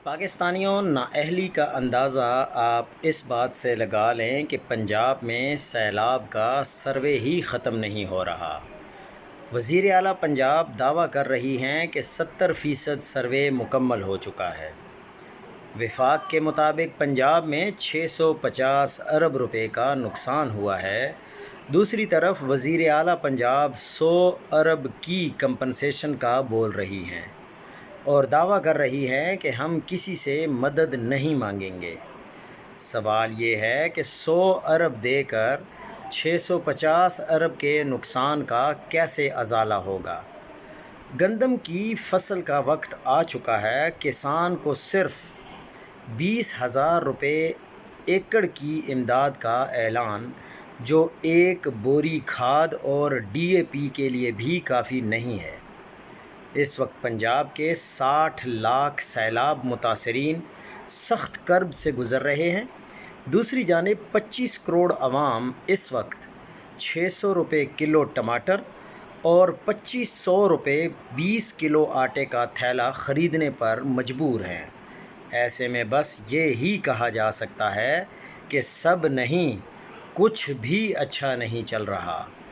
پاکستانیوں نااہلی کا اندازہ آپ اس بات سے لگا لیں کہ پنجاب میں سیلاب کا سروے ہی ختم نہیں ہو رہا۔ وزیر اعلیٰ پنجاب دعویٰ کر رہی ہیں کہ 70% سروے مکمل ہو چکا ہے۔ وفاق کے مطابق پنجاب میں 650 ارب روپے کا نقصان ہوا ہے۔ دوسری طرف وزیر اعلیٰ پنجاب 100 ارب کی کمپنسیشن کا بول رہی ہیں اور دعویٰ کر رہی ہیں کہ ہم کسی سے مدد نہیں مانگیں گے۔ سوال یہ ہے کہ 100 ارب دے کر 650 ارب کے نقصان کا کیسے ازالہ ہوگا؟ گندم کی فصل کا وقت آ چکا ہے۔ کسان کو صرف 20,000 روپے ایکڑ کی امداد کا اعلان، جو ایک بوری کھاد اور DAP کے لیے بھی کافی نہیں ہے۔ اس وقت پنجاب کے 60 لاکھ سیلاب متاثرین سخت کرب سے گزر رہے ہیں۔ دوسری جانب 25 کروڑ عوام اس وقت 600 روپے کلو ٹماٹر اور 2500 روپے 20 کلو آٹے کا تھیلا خریدنے پر مجبور ہیں۔ ایسے میں بس یہ ہی کہا جا سکتا ہے کہ سب نہیں، کچھ بھی اچھا نہیں چل رہا۔